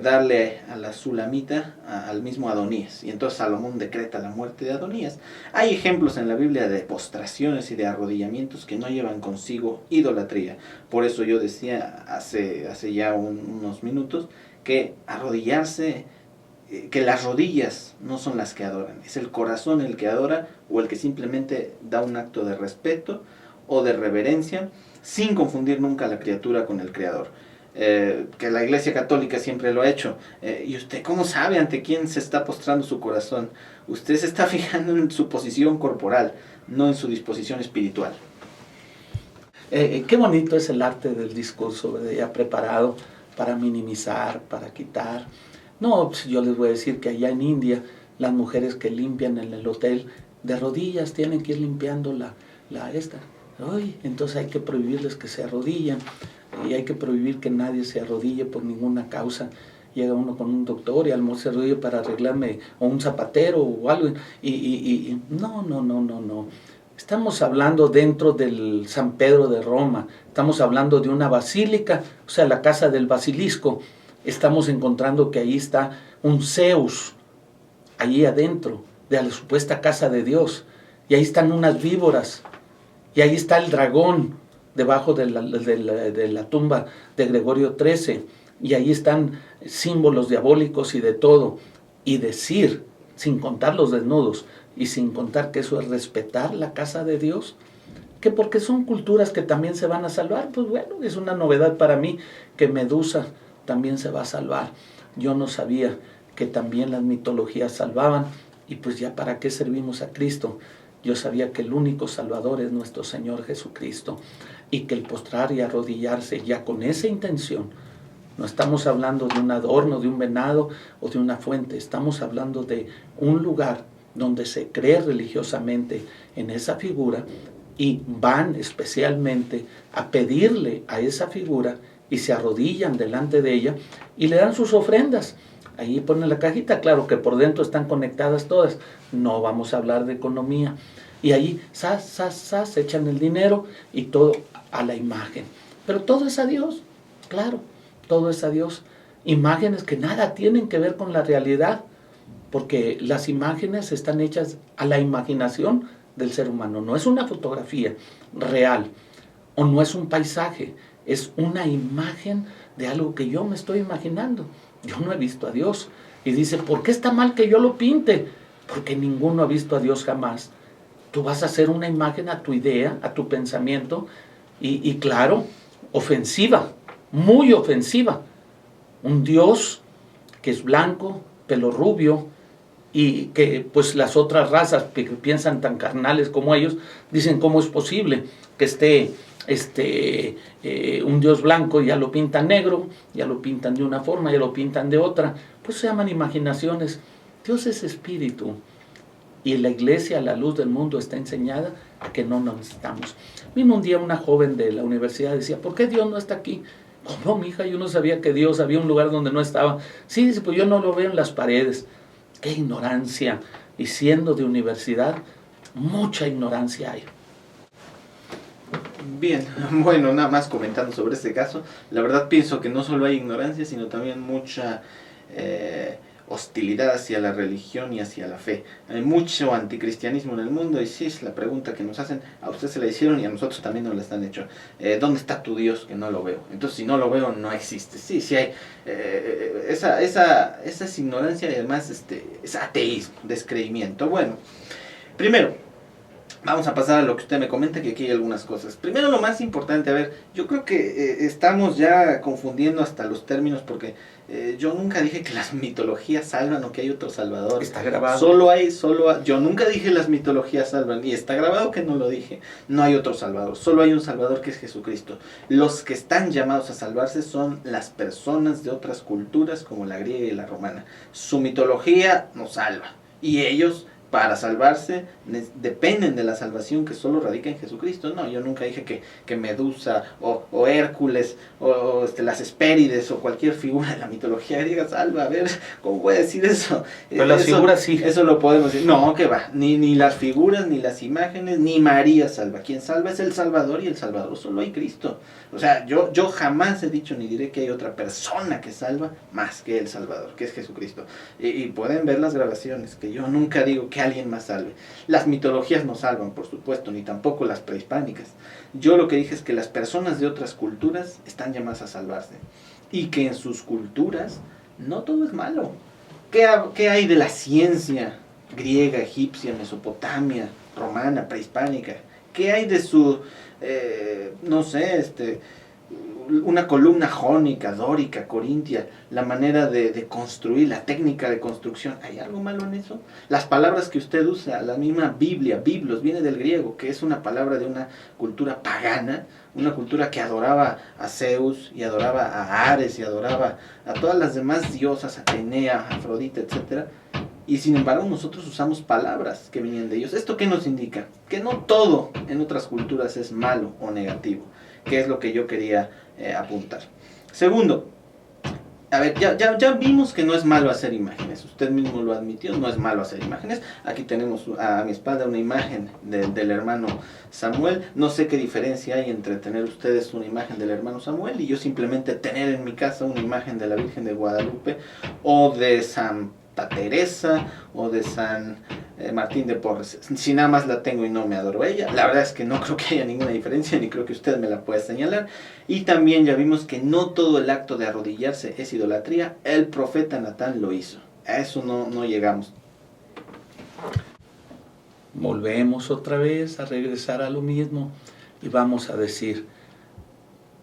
darle a la Sulamita al mismo Adonías. Y entonces Salomón decreta la muerte de Adonías. Hay ejemplos en la Biblia de postraciones y de arrodillamientos que no llevan consigo idolatría. Por eso yo decía hace ya unos minutos que arrodillarse, que las rodillas no son las que adoran, es el corazón el que adora, o el que simplemente da un acto de respeto o de reverencia, sin confundir nunca a la criatura con el Creador. Que la Iglesia Católica siempre lo ha hecho. ¿Y usted cómo sabe ante quién se está postrando su corazón? Usted se está fijando en su posición corporal, no en su disposición espiritual. Qué bonito es el arte del discurso, ya preparado para minimizar, para quitar. No, pues yo les voy a decir que allá en India, las mujeres que limpian en el hotel, de rodillas tienen que ir limpiando esta. Ay, entonces hay que prohibirles que se arrodillen, y hay que prohibir que nadie se arrodille por ninguna causa. Llega uno con un doctor y al mejor se arrodilla para arreglarme, o un zapatero o algo, y no. Estamos hablando dentro del San Pedro de Roma, estamos hablando de una basílica, o sea, la casa del basilisco, estamos encontrando que ahí está un Zeus, allí adentro de la supuesta casa de Dios, y ahí están unas víboras, y ahí está el dragón debajo de la tumba de Gregorio XIII, y ahí están símbolos diabólicos y de todo, y decir, sin contar los desnudos, y sin contar que eso es respetar la casa de Dios, que porque son culturas que también se van a salvar, pues bueno, es una novedad para mí que Medusa también se va a salvar. Yo no sabía que también las mitologías salvaban, y pues ya para qué servimos a Cristo. Yo sabía que el único Salvador es nuestro Señor Jesucristo, y que el postrar y arrodillarse ya con esa intención, no estamos hablando de un adorno, de un venado o de una fuente, estamos hablando de un lugar donde se cree religiosamente en esa figura y van especialmente a pedirle a esa figura y se arrodillan delante de ella y le dan sus ofrendas. Ahí ponen la cajita, claro que por dentro están conectadas todas, no vamos a hablar de economía. Y ahí, se echan el dinero y todo a la imagen. Pero todo es a Dios, claro, todo es a Dios. Imágenes que nada tienen que ver con la realidad, porque las imágenes están hechas a la imaginación del ser humano. No es una fotografía real o no es un paisaje, es una imagen de algo que yo me estoy imaginando. Yo no he visto a Dios. Y dice, ¿por qué está mal que yo lo pinte? Porque ninguno ha visto a Dios jamás. Tú vas a hacer una imagen a tu idea, a tu pensamiento, y claro, ofensiva, muy ofensiva. Un Dios que es blanco, pelo rubio, y que pues las otras razas que piensan tan carnales como ellos, dicen cómo es posible que esté un Dios blanco y ya lo pintan negro, ya lo pintan de una forma, ya lo pintan de otra, pues se llaman imaginaciones. Dios es espíritu y la iglesia a la luz del mundo está enseñada a que no nos necesitamos. Vino un día una joven de la universidad y decía, ¿por qué Dios no está aquí? ¿Cómo, mija? Yo no sabía que Dios había un lugar donde no estaba. Sí, dice, pues yo no lo veo en las paredes. ¡Qué ignorancia! Y siendo de universidad, mucha ignorancia hay. Bien, bueno, nada más comentando sobre este caso, la verdad pienso que no solo hay ignorancia, sino también mucha hostilidad hacia la religión y hacia la fe. Hay mucho anticristianismo en el mundo y sí es la pregunta que nos hacen, a usted se la hicieron y a nosotros también nos la están hecho. ¿Dónde está tu Dios? Que no lo veo. Entonces si no lo veo no existe. Sí, sí hay. Esa es ignorancia y además es ateísmo, descreimiento. Bueno, primero, vamos a pasar a lo que usted me comenta, que aquí hay algunas cosas. Primero, lo más importante, a ver, yo creo que estamos ya confundiendo hasta los términos, porque yo nunca dije que las mitologías salvan o que hay otro salvador. Está grabado. Yo nunca dije las mitologías salvan, y está grabado que no lo dije. No hay otro salvador, solo hay un salvador que es Jesucristo. Los que están llamados a salvarse son las personas de otras culturas, como la griega y la romana. Su mitología nos salva, y ellos, para salvarse, dependen de la salvación que solo radica en Jesucristo. No, yo nunca dije que Medusa o Hércules o las Hespérides o cualquier figura de la mitología griega salva. A ver, ¿cómo voy a decir eso? Pero las figuras sí. Eso lo podemos decir. No, que va, ni las figuras, ni las imágenes, ni María salva. Quien salva es el Salvador, y el Salvador solo hay Cristo. O sea, yo jamás he dicho ni diré que hay otra persona que salva más que el Salvador, que es Jesucristo. Y pueden ver las grabaciones, que yo nunca digo que alguien más salve. Las mitologías no salvan, por supuesto, ni tampoco las prehispánicas. Yo lo que dije es que las personas de otras culturas están llamadas a salvarse, y que en sus culturas no todo es malo. ¿Qué hay de la ciencia griega, egipcia, mesopotamia, romana, prehispánica? ¿Qué hay de su, no sé, una columna jónica, dórica, corintia, la manera de construir, la técnica de construcción? ¿Hay algo malo en eso? Las palabras que usted usa, la misma Biblia, biblos, viene del griego, que es una palabra de una cultura pagana, una cultura que adoraba a Zeus, y adoraba a Ares, y adoraba a todas las demás diosas, Atenea, Afrodita, etcétera. Y sin embargo nosotros usamos palabras que vienen de ellos. ¿Esto qué nos indica? Que no todo en otras culturas es malo o negativo, que es lo que yo quería apuntar. Segundo, A ver, ya vimos que no es malo hacer imágenes. Usted mismo lo admitió, no es malo hacer imágenes. Aquí tenemos a mi espalda una imagen del hermano Samuel. No sé qué diferencia hay entre tener ustedes una imagen del hermano Samuel y yo simplemente tener en mi casa una imagen de la Virgen de Guadalupe o de Santa Teresa o de San Martín de Porres. Si nada más la tengo y no me adoro a ella, la verdad es que no creo que haya ninguna diferencia, ni creo que usted me la pueda señalar. Y también ya vimos que no todo el acto de arrodillarse es idolatría. El profeta Natán lo hizo. A eso no llegamos. Volvemos otra vez a regresar a lo mismo y vamos a decir,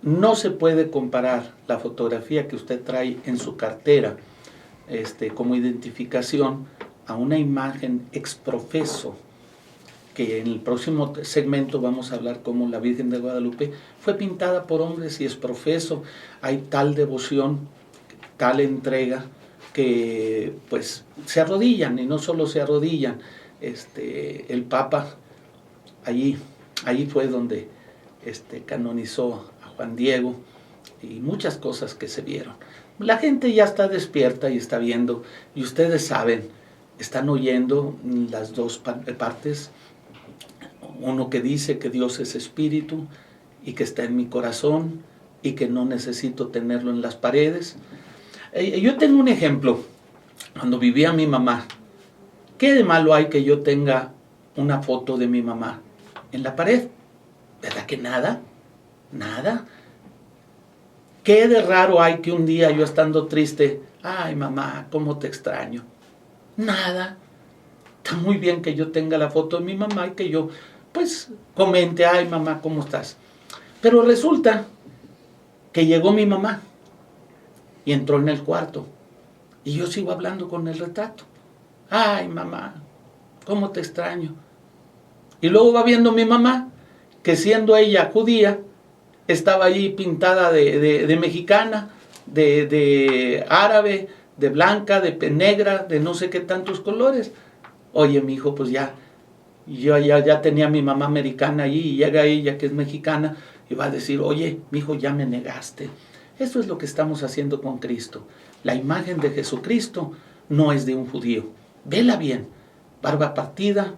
no se puede comparar la fotografía que usted trae en su cartera como identificación a una imagen exprofeso, que en el próximo segmento vamos a hablar cómo la Virgen de Guadalupe fue pintada por hombres y es profeso. Hay tal devoción, tal entrega, que pues se arrodillan, y no solo se arrodillan. El Papa, allí fue donde canonizó a Juan Diego, y muchas cosas que se vieron. La gente ya está despierta y está viendo, y ustedes saben, están oyendo las dos partes. Uno que dice que Dios es espíritu y que está en mi corazón y que no necesito tenerlo en las paredes. Yo tengo un ejemplo. Cuando vivía mi mamá, ¿qué de malo hay que yo tenga una foto de mi mamá en la pared? ¿Verdad que nada? Nada. ¿Qué de raro hay que un día yo estando triste, ay mamá, cómo te extraño? Nada. Está muy bien que yo tenga la foto de mi mamá y que yo pues comente, ay mamá, ¿cómo estás? Pero resulta que llegó mi mamá y entró en el cuarto y yo sigo hablando con el retrato. Ay mamá, ¿cómo te extraño? Y luego va viendo mi mamá que siendo ella judía, estaba allí pintada de mexicana, de árabe, de blanca, de negra, de no sé qué tantos colores. Oye, mi hijo, pues ya tenía a mi mamá americana allí y llega ella que es mexicana y va a decir, oye, mi hijo, ya me negaste. Eso es lo que estamos haciendo con Cristo. La imagen de Jesucristo no es de un judío. Vela bien, barba partida,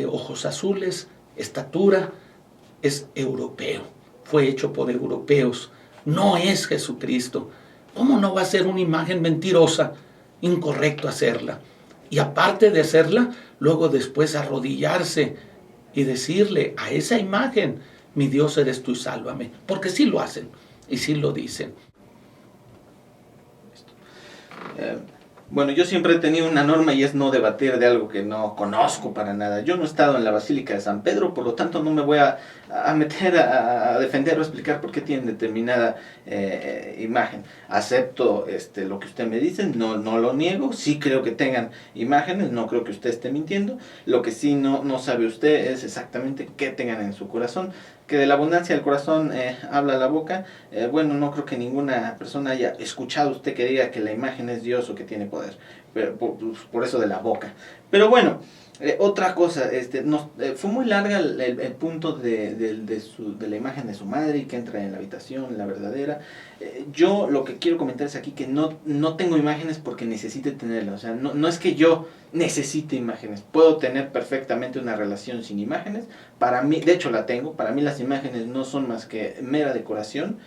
ojos azules, estatura, es europeo. Fue hecho por europeos. No es Jesucristo. ¿Cómo no va a ser una imagen mentirosa? Incorrecto hacerla. Y aparte de hacerla, luego después arrodillarse y decirle a esa imagen, mi Dios eres tú y sálvame. Porque sí lo hacen y sí lo dicen. Bueno, yo siempre he tenido una norma y es no debatir de algo que no conozco para nada. Yo no he estado en la Basílica de San Pedro, por lo tanto no me voy a meter a defender o explicar por qué tienen determinada imagen. Acepto lo que usted me dice, no lo niego, sí creo que tengan imágenes, no creo que usted esté mintiendo. Lo que sí no sabe usted es exactamente qué tengan en su corazón. Que de la abundancia del corazón habla la boca. Bueno, no creo que ninguna persona haya escuchado usted que diga que la imagen es Dios o que tiene poder. Pero, por eso de la boca. Pero bueno, otra cosa, fue muy larga el punto de la imagen de su madre y que entra en la habitación, la verdadera. Yo lo que quiero comentar es aquí que no tengo imágenes porque necesite tenerlas. O sea, no es que yo necesite imágenes. Puedo tener perfectamente una relación sin imágenes. Para mí, de hecho la tengo, para mí las imágenes no son más que mera decoración.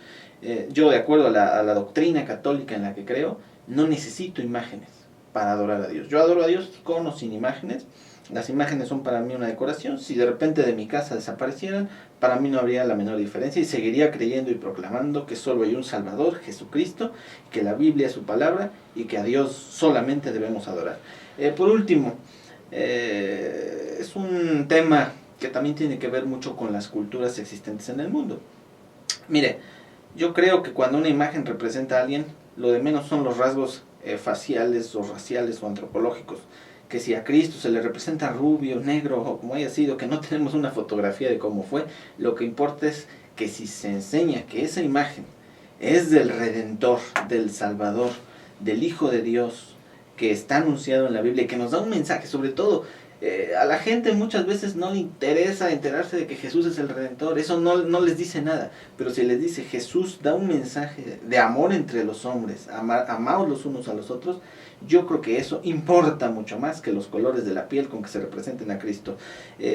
Yo, de acuerdo a la doctrina católica en la que creo, no necesito imágenes para adorar a Dios. Yo adoro a Dios con o sin imágenes. Las imágenes son para mí una decoración. Si de repente de mi casa desaparecieran, para mí no habría la menor diferencia y seguiría creyendo y proclamando que solo hay un Salvador, Jesucristo, que la Biblia es su palabra y que a Dios solamente debemos adorar. Por último, es un tema que también tiene que ver mucho con las culturas existentes en el mundo. Mire, yo creo que cuando una imagen representa a alguien, lo de menos son los rasgos faciales o raciales o antropológicos. Que si a Cristo se le representa rubio, negro o como haya sido, que no tenemos una fotografía de cómo fue, lo que importa es que si se enseña que esa imagen es del Redentor, del Salvador, del Hijo de Dios, que está anunciado en la Biblia y que nos da un mensaje, sobre todo A la gente muchas veces no le interesa enterarse de que Jesús es el Redentor, eso no les dice nada, pero si les dice Jesús da un mensaje de amor entre los hombres, amaos los unos a los otros, yo creo que eso importa mucho más que los colores de la piel con que se representen a Cristo.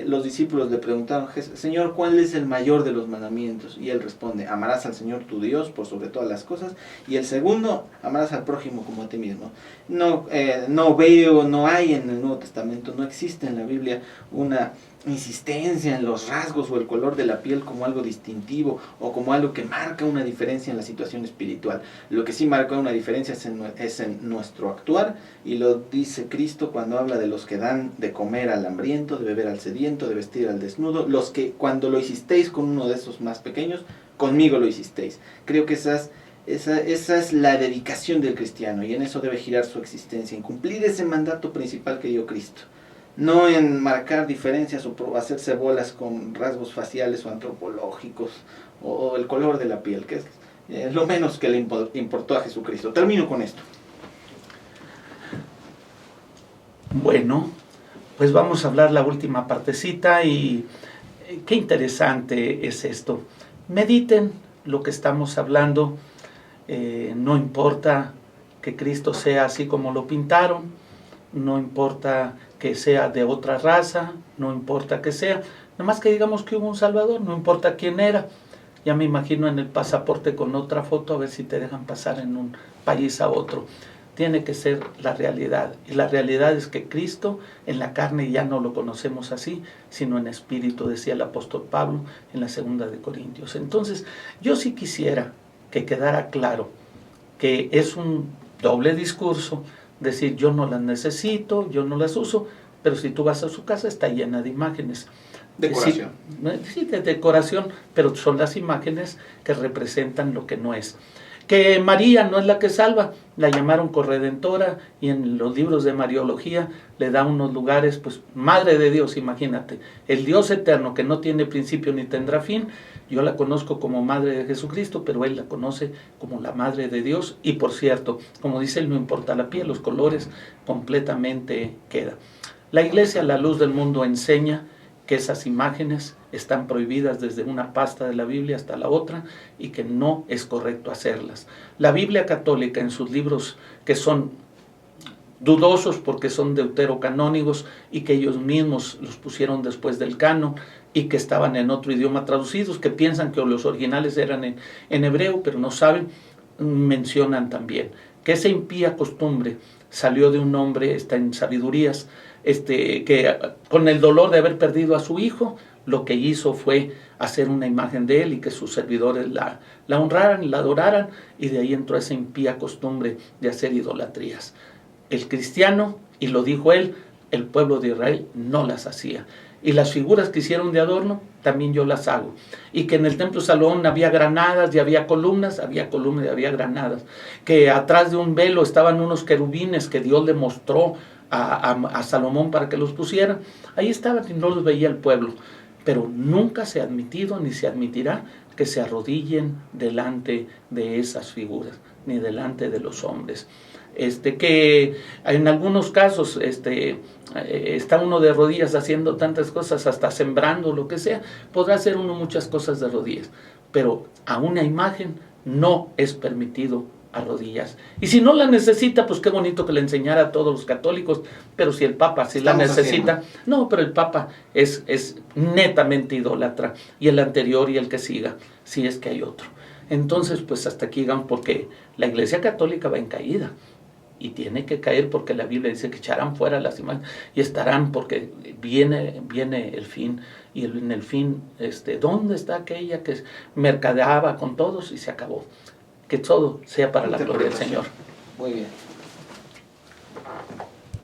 Los discípulos le preguntaron, Señor, ¿cuál es el mayor de los mandamientos? Y él responde, amarás al Señor tu Dios por sobre todas las cosas, y el segundo, amarás al prójimo como a ti mismo. No hay en el Nuevo Testamento, no existe en la Biblia una insistencia en los rasgos o el color de la piel como algo distintivo o como algo que marca una diferencia en la situación espiritual. Lo que sí marca una diferencia es en nuestro actuar, y lo dice Cristo cuando habla de los que dan de comer al hambriento, de beber al sediento, de vestir al desnudo, los que cuando lo hicisteis con uno de esos más pequeños, conmigo lo hicisteis. Creo que esa es la dedicación del cristiano, y en eso debe girar su existencia, en cumplir ese mandato principal que dio Cristo. No en marcar diferencias o hacerse bolas con rasgos faciales o antropológicos o el color de la piel, que es lo menos que le importó a Jesucristo. Termino con esto. Bueno, pues vamos a hablar la última partecita, y qué interesante es esto. Mediten lo que estamos hablando. No importa que Cristo sea así como lo pintaron, no importa que sea de otra raza, no importa que sea, nada más que digamos que hubo un Salvador, no importa quién era. Ya me imagino en el pasaporte con otra foto, a ver si te dejan pasar en un país a otro. Tiene que ser la realidad, y la realidad es que Cristo en la carne ya no lo conocemos así, sino en espíritu, decía el apóstol Pablo en la 2 de Corintios. Entonces, yo sí quisiera que quedara claro que es un doble discurso, decir yo no las necesito, yo no las uso, pero si tú vas a su casa está llena de imágenes. Decoración. Sí, de decoración, pero son las imágenes que representan lo que no es. Que María no es la que salva, la llamaron corredentora, y en los libros de Mariología le da unos lugares, pues Madre de Dios, imagínate, el Dios eterno que no tiene principio ni tendrá fin. Yo la conozco como Madre de Jesucristo, pero él la conoce como la Madre de Dios, y por cierto, como dice él, no importa la piel, los colores completamente queda. La Iglesia, la luz del mundo, enseña que esas imágenes están prohibidas desde una pasta de la Biblia hasta la otra, y que no es correcto hacerlas. La Biblia católica, en sus libros que son dudosos porque son deuterocanónicos y que ellos mismos los pusieron después del canon y que estaban en otro idioma traducidos, que piensan que los originales eran en hebreo, pero no saben, mencionan también que esa impía costumbre salió de un hombre, está en Sabidurías, que con el dolor de haber perdido a su hijo, lo que hizo fue hacer una imagen de él y que sus servidores la honraran, la adoraran, y de ahí entró esa impía costumbre de hacer idolatrías. El cristiano, y lo dijo él, el pueblo de Israel no las hacía. Y las figuras que hicieron de adorno, también yo las hago. Y que en el templo de Salomón había granadas y había columnas y había granadas. Que atrás de un velo estaban unos querubines que Dios le mostró a Salomón para que los pusiera. Ahí estaban y no los veía el pueblo. Pero nunca se ha admitido ni se admitirá que se arrodillen delante de esas figuras, ni delante de los hombres. Que en algunos casos está uno de rodillas haciendo tantas cosas, hasta sembrando, lo que sea, podrá hacer uno muchas cosas de rodillas, pero a una imagen no es permitido arrodillarse. Y si no la necesita, pues qué bonito que le enseñara a todos los católicos, pero si el Papa sí la necesita, no, pero el Papa es netamente idólatra, y el anterior y el que siga, si es que hay otro. Entonces, pues hasta aquí llegamos, porque la Iglesia Católica va en caída. Y tiene que caer porque la Biblia dice que echarán fuera las imágenes y estarán, porque viene el fin. Y en el fin, ¿dónde está aquella que mercadeaba con todos y se acabó? Que todo sea para la gloria del Señor. Muy bien.